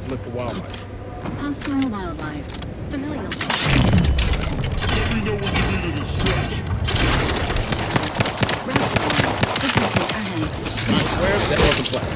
look for wildlife. Hostile wildlife. Familial. Let me know when you needed a stretch. Detected ahead. I swear that wasn't planned.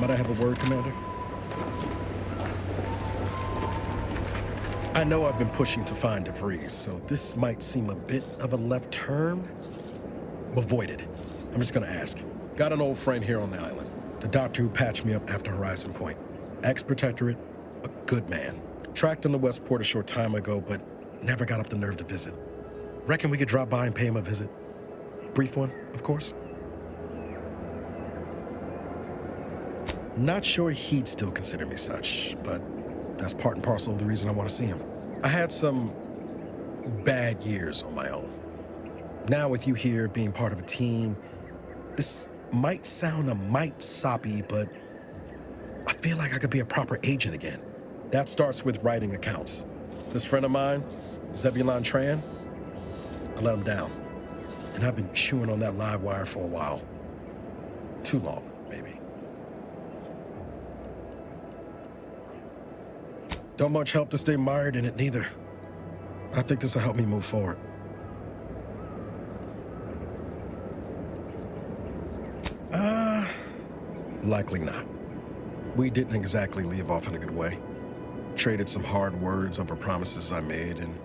Might I have a word, Commander? I know I've been pushing to find DeVries, so this might seem a bit of a left turn. Avoid it. I'm just gonna ask. Got an old friend here on the island. The doctor who patched me up after Horizon Point. Ex-protectorate, a good man. Tracked him to Westport a short time ago, but never got up the nerve to visit. Reckon we could drop by and pay him a visit? Brief one, of course. Not sure he'd still consider me such, but that's part and parcel of the reason I want to see him. I had some bad years on my own. Now with you here being part of a team, this might sound a mite soppy, but I feel like I could be a proper agent again. That starts with writing accounts. This friend of mine, Zebulon Tran, I let him down. And I've been chewing on that live wire for a while. Too long, maybe. Don't much help to stay mired in it, neither. I think this will help me move forward. Likely not. We didn't exactly leave off in a good way. Traded some hard words over promises I made and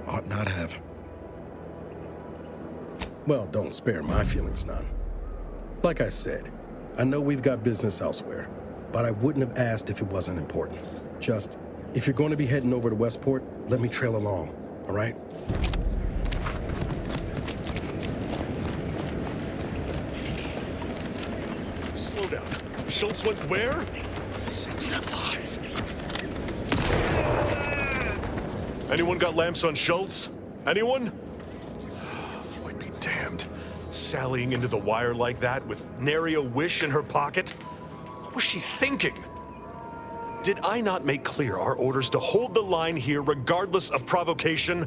ought not have. Well, don't spare my feelings none. Like I said, I know we've got business elsewhere, but I wouldn't have asked if it wasn't important. Just, if you're going to be heading over to Westport, let me trail along, all right? Slow down. Schultz went where? Sakes alive. Anyone got lamps on Schultz? Anyone? Void be damned. Sallying into the wire like that with nary a wish in her pocket? What was she thinking? Did I not make clear our orders to hold the line here regardless of provocation?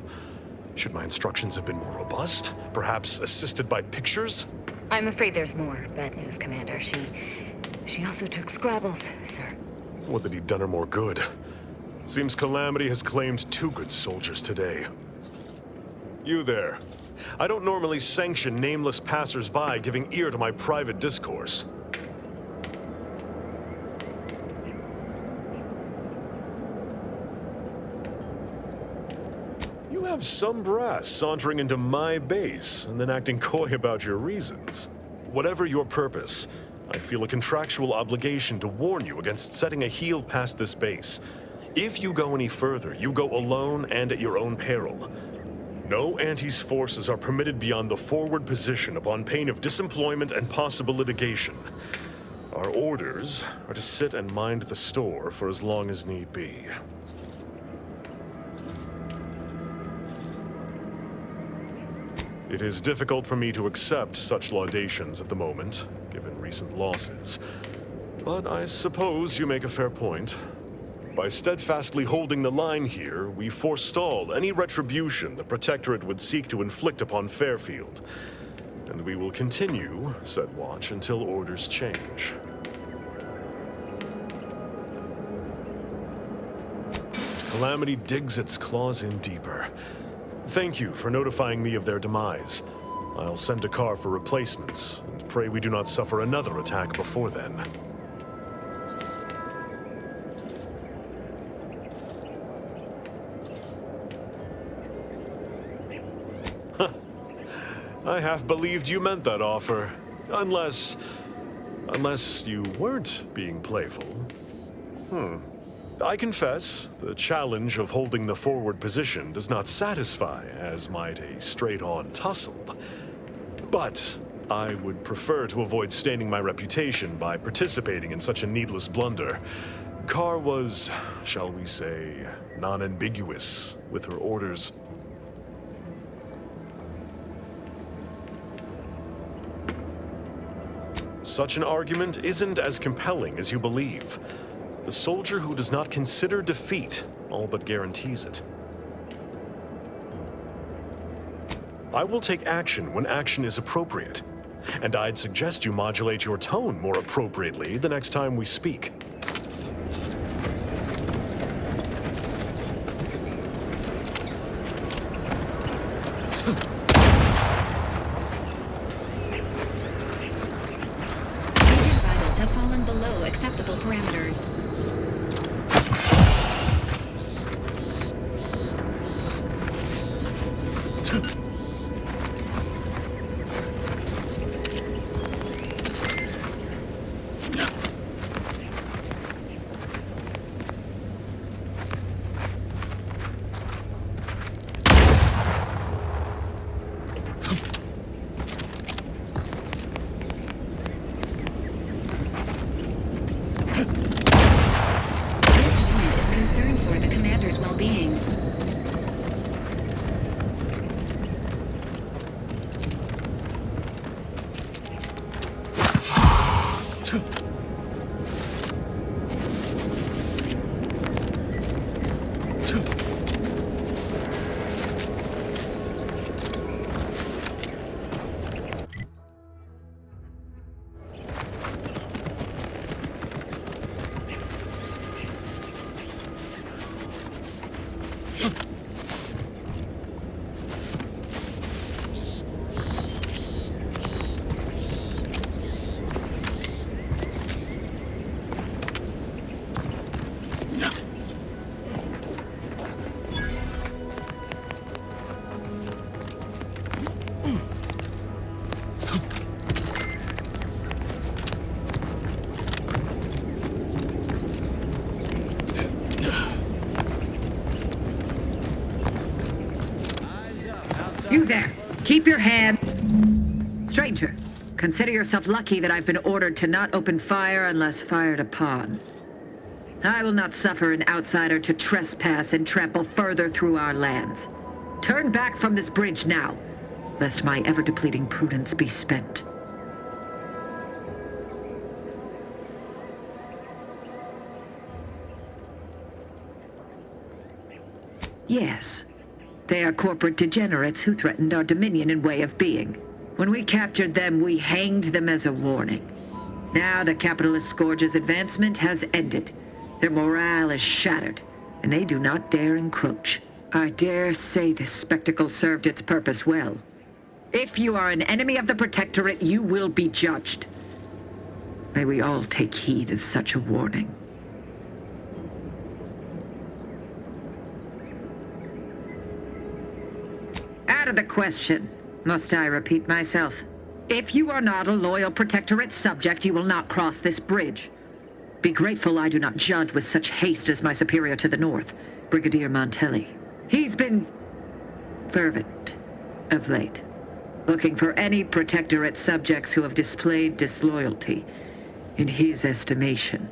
Should my instructions have been more robust? Perhaps assisted by pictures? I'm afraid there's more bad news, Commander. She also took Scrabbles, sir. Would that he'd done her more good. Seems Calamity has claimed 2 good soldiers today. You there. I don't normally sanction nameless passers-by giving ear to my private discourse. You have some brass sauntering into my base and then acting coy about your reasons. Whatever your purpose, I feel a contractual obligation to warn you against setting a heel past this base. If you go any further, you go alone and at your own peril. No Anti's forces are permitted beyond the forward position upon pain of disemployment and possible litigation. Our orders are to sit and mind the store for as long as need be. It is difficult for me to accept such laudations at the moment, given recent losses. But I suppose you make a fair point. By steadfastly holding the line here, we forestall any retribution the Protectorate would seek to inflict upon Fairfield. And we will continue said watch until orders change. Calamity digs its claws in deeper. Thank you for notifying me of their demise. I'll send a car for replacements, and pray we do not suffer another attack before then. I half believed you meant that offer. Unless you weren't being playful. I confess, the challenge of holding the forward position does not satisfy as might a straight-on tussle. But I would prefer to avoid staining my reputation by participating in such a needless blunder. Carr was, shall we say, non-ambiguous with her orders. Such an argument isn't as compelling as you believe. The soldier who does not consider defeat all but guarantees it. I will take action when action is appropriate, and I'd suggest you modulate your tone more appropriately the next time we speak. Agent vitals have fallen below acceptable parameters. This unit is concerned for the commander's well-being. You there. Keep your hand. Stranger, consider yourself lucky that I've been ordered to not open fire unless fired upon. I will not suffer an outsider to trespass and trample further through our lands. Turn back from this bridge now, lest my ever-depleting prudence be spent. Yes. They are corporate degenerates who threatened our dominion and way of being. When we captured them, we hanged them as a warning. Now the capitalist scourge's advancement has ended. Their morale is shattered, and they do not dare encroach. I dare say this spectacle served its purpose well. If you are an enemy of the Protectorate, you will be judged. May we all take heed of such a warning. Out of the question. Must I repeat myself? If you are not a loyal Protectorate subject, you will not cross this bridge. Be grateful I do not judge with such haste as my superior to the north, Brigadier Montelli. He's been fervent of late, looking for any Protectorate subjects who have displayed disloyalty in his estimation.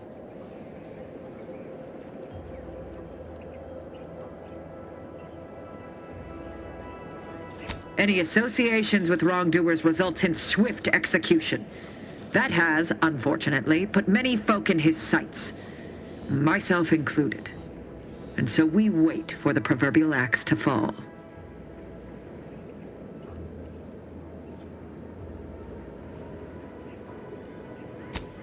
Any associations with wrongdoers results in swift execution. That has, unfortunately, put many folk in his sights, myself included. And so we wait for the proverbial axe to fall.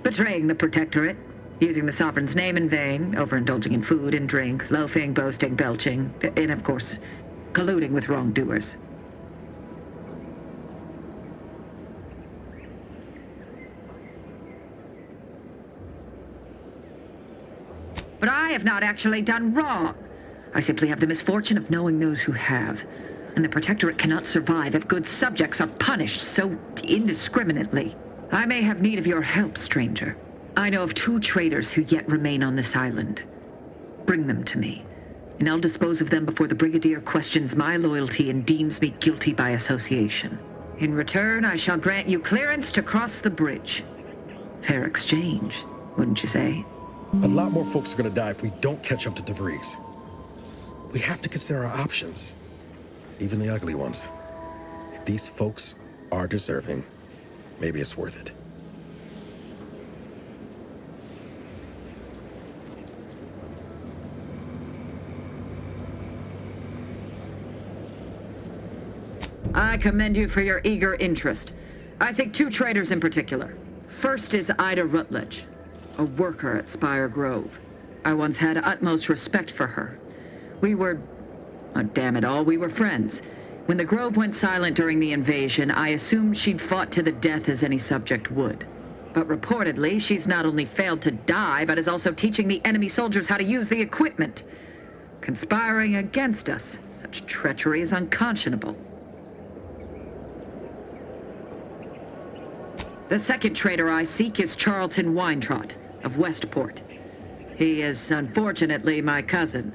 Betraying the Protectorate, using the Sovereign's name in vain, overindulging in food and drink, loafing, boasting, belching, and of course, colluding with wrongdoers. But I have not actually done wrong. I simply have the misfortune of knowing those who have. and the Protectorate cannot survive if good subjects are punished so indiscriminately. I may have need of your help, stranger. I know of 2 traitors who yet remain on this island. Bring them to me, and I'll dispose of them before the Brigadier questions my loyalty and deems me guilty by association. In return, I shall grant you clearance to cross the bridge. Fair exchange, wouldn't you say? A lot more folks are gonna die if we don't catch up to DeVries. We have to consider our options, even the ugly ones. If these folks are deserving, maybe it's worth it. I commend you for your eager interest. I seek 2 traitors in particular. First is Ida Rutledge, a worker at Spire Grove. I once had utmost respect for her. We were... oh, damn it all, we were friends. When the Grove went silent during the invasion, I assumed she'd fought to the death as any subject would. But reportedly, she's not only failed to die, but is also teaching the enemy soldiers how to use the equipment. Conspiring against us. Such treachery is unconscionable. The second traitor I seek is Charlton Weintrott of Westport. He is, unfortunately, my cousin,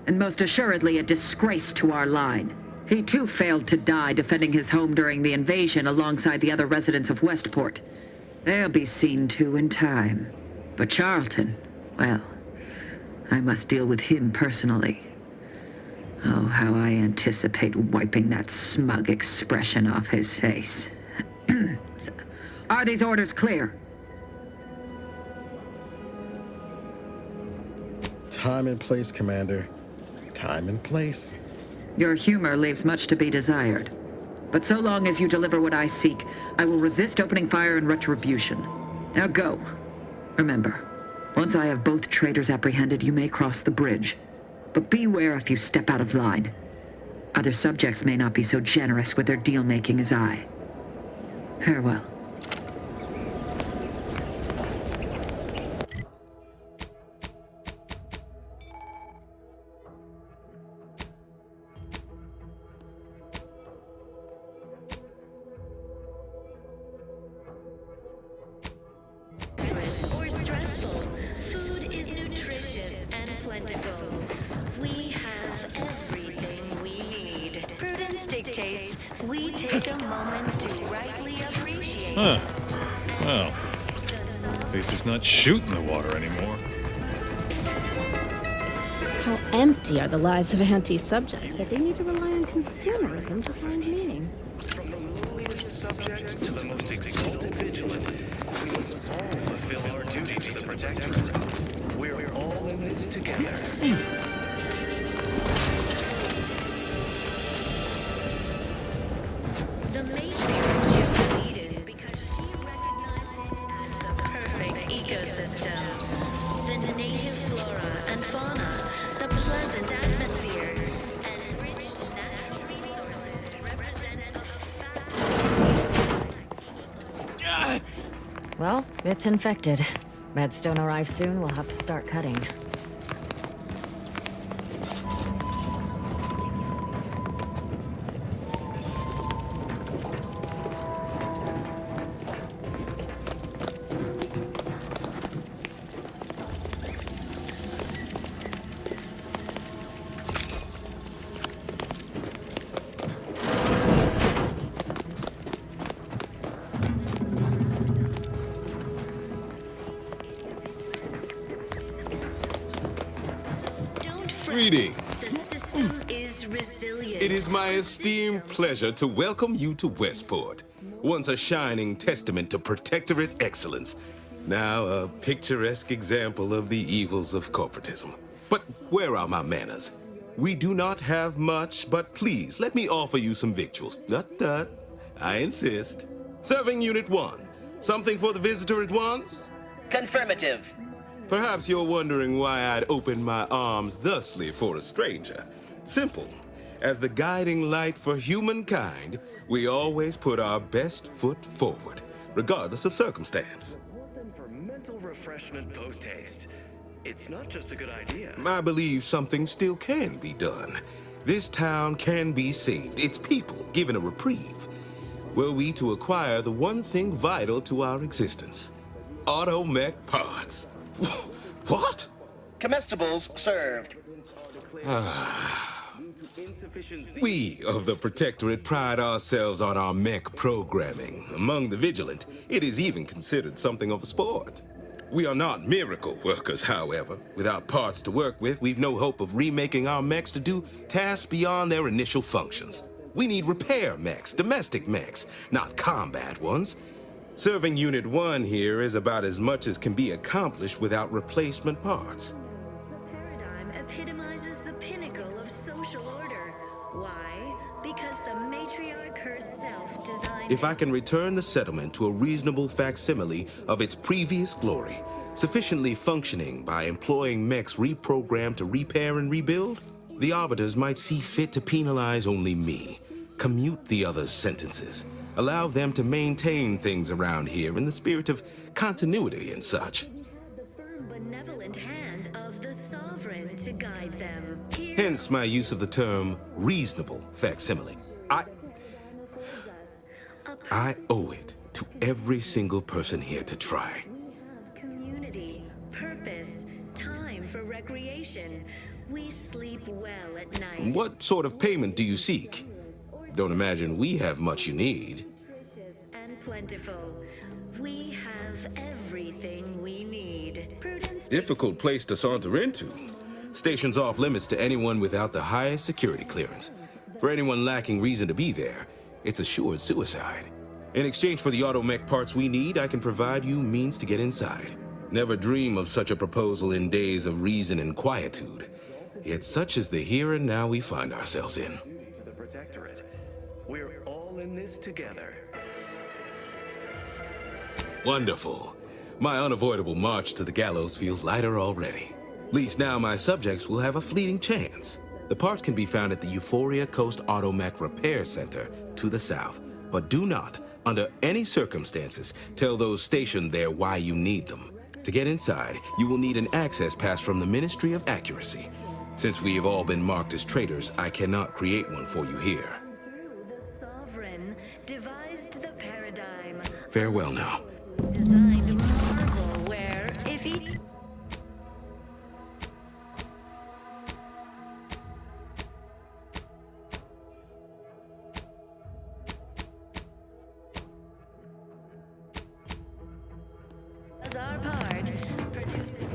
and most assuredly a disgrace to our line. He too failed to die defending his home during the invasion alongside the other residents of Westport. They'll be seen to in time. But Charlton, well, I must deal with him personally. Oh, how I anticipate wiping that smug expression off his face. Are these orders clear? Time and place, Commander. Time and place. Your humor leaves much to be desired. But so long as you deliver what I seek, I will resist opening fire in retribution. Now go. Remember, once I have both traitors apprehended, you may cross the bridge. But beware if you step out of line. Other subjects may not be so generous with their deal-making as I. Farewell. Or stressful, food is nutritious and plentiful. We have everything we need. Prudence dictates we take a moment to rightly appreciate. Huh. Well, at least it's not shooting the water anymore. How empty are the lives of anti-subjects that they need to rely on consumerism to find meaning? From the lowliest subject to the most exalted vigilant, we must all fulfill our duty to the Protectorate. We're all in this together. The matriarch chose Eden because she recognized it as the perfect ecosystem. The native flora and fauna, the pleasant atmosphere, and rich natural resources represent a fascinating... Well, it's infected. Medstone arrives soon, we'll have to start cutting. Greetings. The system is resilient. It is my esteemed pleasure to welcome you to Westport, once a shining testament to Protectorate excellence, now a picturesque example of the evils of corporatism. But where are my manners? We do not have much, but please let me offer you some victuals. Tut. I insist. Serving Unit 1. Something for the visitor at once? Confirmative. Perhaps you're wondering why I'd open my arms thusly for a stranger. Simple. As the guiding light for humankind, we always put our best foot forward, regardless of circumstance. Open for mental refreshment post-haste. It's not just a good idea. I believe something still can be done. This town can be saved, its people given a reprieve, were we to acquire the one thing vital to our existence. Automech parts. What? Comestibles served. We of the Protectorate pride ourselves on our mech programming. Among the vigilant, it is even considered something of a sport. We are not miracle workers, however. Without parts to work with, we've no hope of remaking our mechs to do tasks beyond their initial functions. We need repair mechs, domestic mechs, not combat ones. Serving Unit 1 here is about as much as can be accomplished without replacement parts. The paradigm epitomizes the pinnacle of social order. Why? Because the matriarch herself designed If I can return the settlement to a reasonable facsimile of its previous glory, sufficiently functioning by employing mechs reprogrammed to repair and rebuild, the Arbiters might see fit to penalize only me, commute the others' sentences, allow them to maintain things around here in the spirit of continuity and such. the firm benevolent hand of the sovereign to guide them. Here Hence my use of the term reasonable facsimile. I owe it to every single person here to try. community, purpose, time for recreation. We sleep well at night. What sort of payment do you seek? Don't imagine we have much you need. Nutritious and plentiful. We have everything we need. Prudence. Difficult place to saunter into. Station's off limits to anyone without the highest security clearance. For anyone lacking reason to be there, it's assured suicide. In exchange for the automech parts we need, I can provide you means to get inside. Never dream of such a proposal in days of reason and quietude. Yet such is the here and now we find ourselves in. The Protectorate. We're all in this together. Wonderful. My unavoidable march to the gallows feels lighter already. At least now my subjects will have a fleeting chance. The parts can be found at the Euphoria Coast Automech Repair Center to the south. But do not, under any circumstances, tell those stationed there why you need them. To get inside, you will need an access pass from the Ministry of Accuracy. Since we have all been marked as traitors, I cannot create one for you here. The sovereign devised the paradigm. Farewell now. Designed a marvel where, if he... does our part, produces...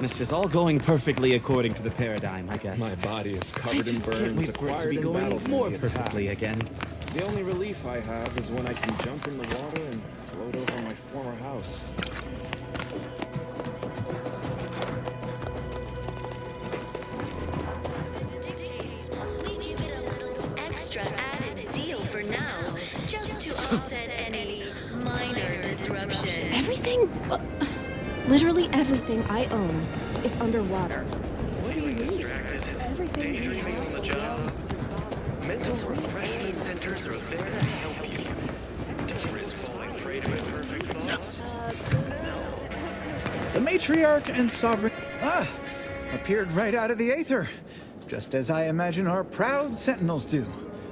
This is all going perfectly according to the paradigm, I guess. My body is I covered in just can't burns, wait for it to acquired be in going battle more from the attack. perfectly again. The only relief I have is when I can jump in the water and float over my former house. We give it a little extra added seal for now, just to offset any minor disruption. Everything, literally everything I own is underwater. Feeling distracted? Daydreaming on the job? Mental refreshment centers are there to help you. Don't risk falling prey to imperfect thoughts. The matriarch and sovereign appeared right out of the aether, just as I imagine our proud sentinels do.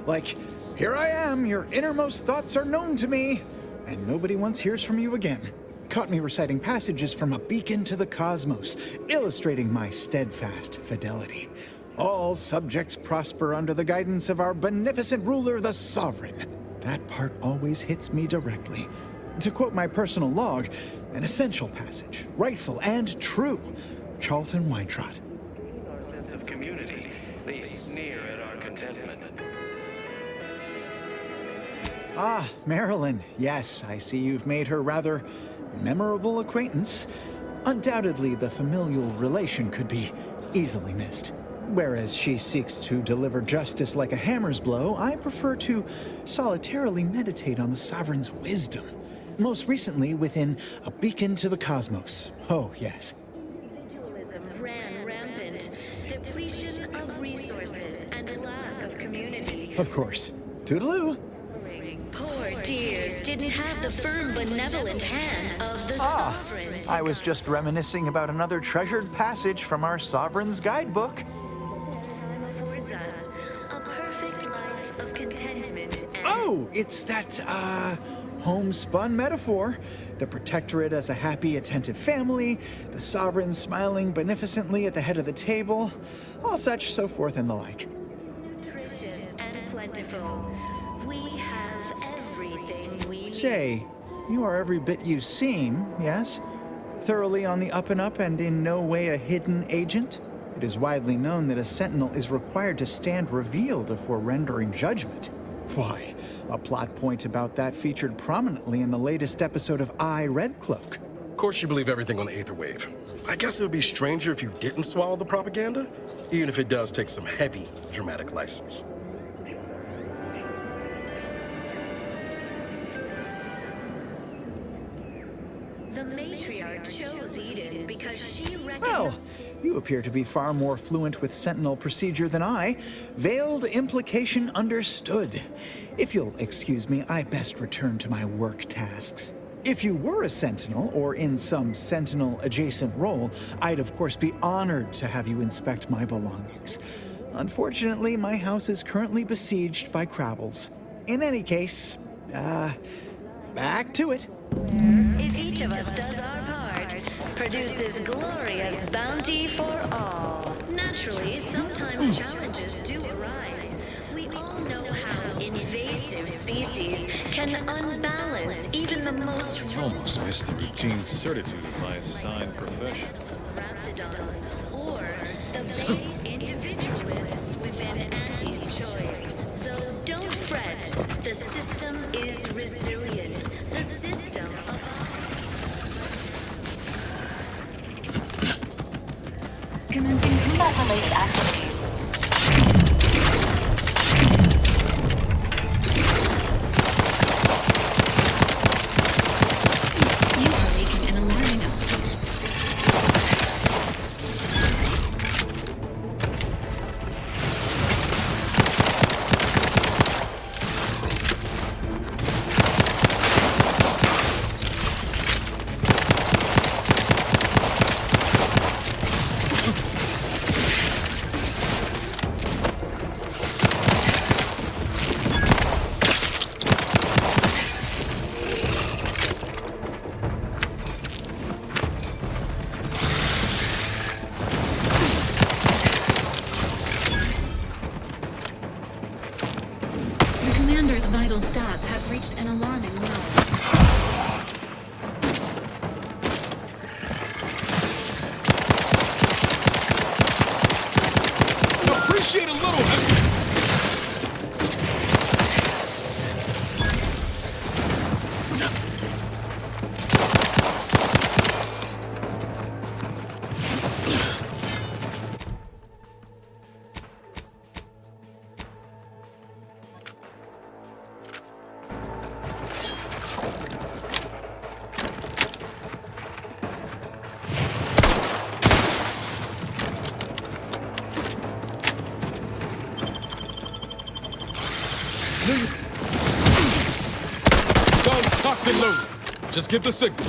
Like, here I am, your innermost thoughts are known to me, and nobody once hears from you again. Caught me reciting passages from a beacon to the cosmos, illustrating my steadfast fidelity. All subjects prosper under the guidance of our beneficent ruler, the sovereign. That part always hits me directly. To quote my personal log, an essential passage, rightful and true. Charlton Weintrott. Our sense of community, they sneer at our contentment. Ah, Marilyn. Yes, I see you've made her rather memorable acquaintance. Undoubtedly, the familial relation could be easily missed. Whereas she seeks to deliver justice like a hammer's blow, I prefer to solitarily meditate on the Sovereign's wisdom. Most recently within A Beacon to the Cosmos. Oh, yes. Individualism ran rampant. Depletion of resources and a lack of community. Of course. Toodaloo. Poor dears didn't have the firm, benevolent hand of the Sovereign. I was just reminiscing about another treasured passage from our Sovereign's guidebook. Time affords us a perfect life of contentment and... Oh, it's that, homespun metaphor. The Protectorate as a happy, attentive family, the Sovereign smiling beneficently at the head of the table, all such, so forth and the like. nutritious and plentiful. We have everything we need. Say, you are every bit you seem, yes? Thoroughly on the up and up and in no way a hidden agent? It is widely known that a sentinel is required to stand revealed before rendering judgment. Why, a plot point about that featured prominently in the latest episode of Red Cloak. Of course you believe everything on the Aether Wave. I guess it would be stranger if you didn't swallow the propaganda, even if it does take some heavy dramatic license. The matriarch chose Eden because she recognized... Well, you appear to be far more fluent with Sentinel procedure than I. Veiled implication understood. If you'll excuse me, I best return to my work tasks. If you were a Sentinel, or in some Sentinel-adjacent role, I'd of course be honored to have you inspect my belongings. Unfortunately, my house is currently besieged by Crabbles. In any case, back to it. If each of us does our part, produces glorious bounty for all. Naturally, sometimes challenges do arise. We all know how invasive species can unbalance even the most Almost missed the routine certitude of my assigned profession. raptidons, or the base individualists within Auntie's choice. So don't fret, the system is resilient. The system of... Commencing combat-related activities. You are making an alarming update. Your commander's vital stats have reached an alarming low. Appreciate a little. Guns cocked and loaded. Just give the signal.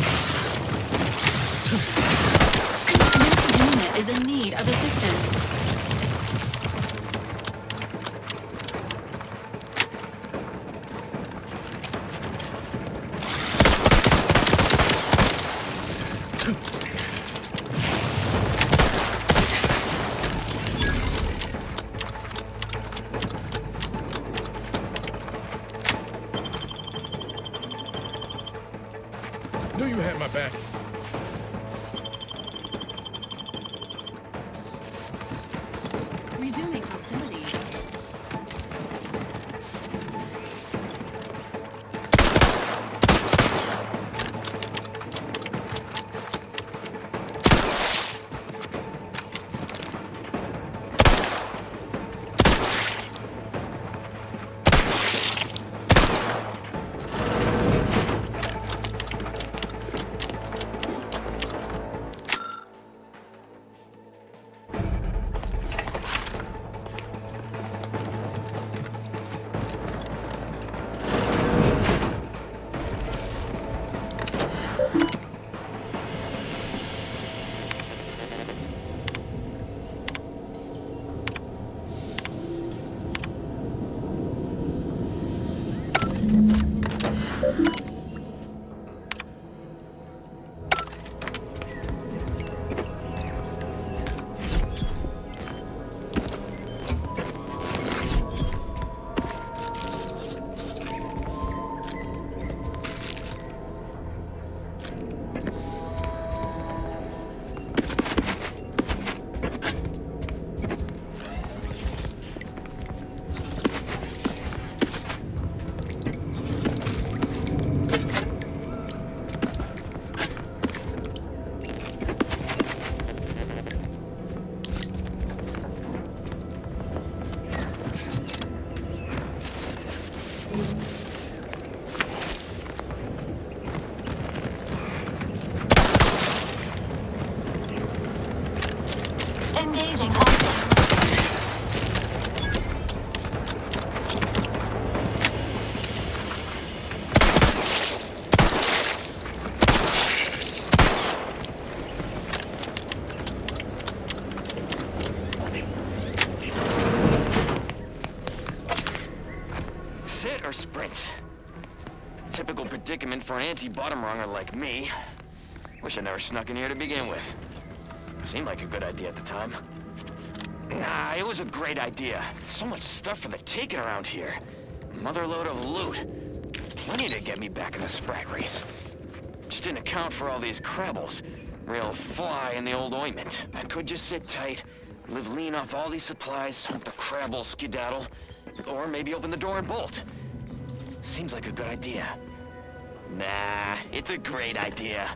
This unit is in need of assistance. Knew you had my back. Resuming hostilities. sprint. Typical predicament for an anti-bottom runger like me. Wish I never snuck in here to begin with. Seemed like a good idea at the time. Nah, it was a great idea. So much stuff for the taking around here. Motherload of loot. Plenty to get me back in the sprag race. Just didn't account for all these crabbles. Real fly in the old ointment. I could just sit tight, live lean off all these supplies, hope the crabbles skedaddle, or maybe open the door and bolt. Seems like a good idea. Nah, it's a great idea.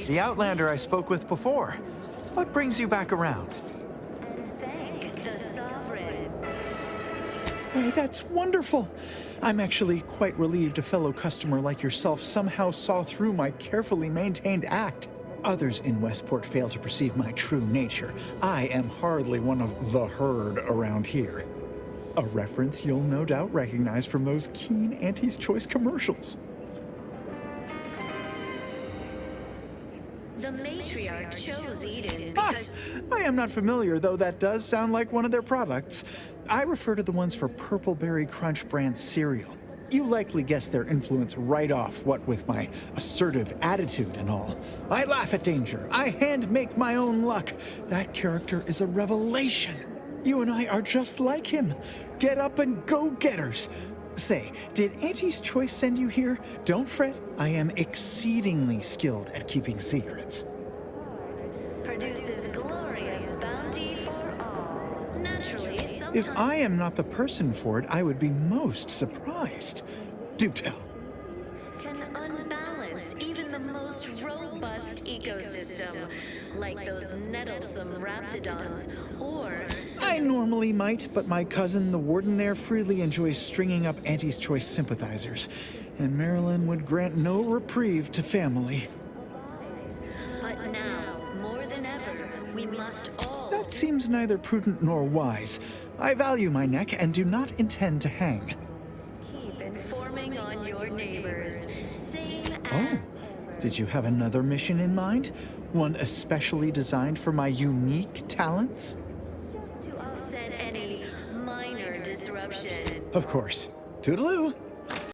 The Outlander I spoke with before. What brings you back around? Why, that's wonderful. I'm actually quite relieved a fellow customer like yourself somehow saw through my carefully maintained act. Others in Westport fail to perceive my true nature. I am hardly one of the herd around here. A reference you'll no doubt recognize from those keen Auntie's Choice commercials. The matriarch chose Eden I am not familiar, though that does sound like one of their products. I refer to the ones for Purple Berry Crunch brand cereal. You likely guessed their influence right off, what with my assertive attitude and all. I laugh at danger. I hand-make my own luck. That character is a revelation. You and I are just like him. Get up and go-getters. Say, did Auntie's Choice send you here? Don't fret, I am exceedingly skilled at keeping secrets. produces glorious bounty for all. Naturally, sometimes If I am not the person for it, I would be most surprised. Do tell. can unbalance even the most robust ecosystem, like those nettlesome raptidons, or I normally might, but my cousin, the warden there, freely enjoys stringing up Auntie's Choice sympathizers, and Marilyn would grant no reprieve to family. but now, more than ever, we must all That seems neither prudent nor wise. I value my neck and do not intend to hang. keep informing on your neighbors. Same Oh, did you have another mission in mind? One especially designed for my unique talents? to offset any minor disruption. Of course. Toodaloo!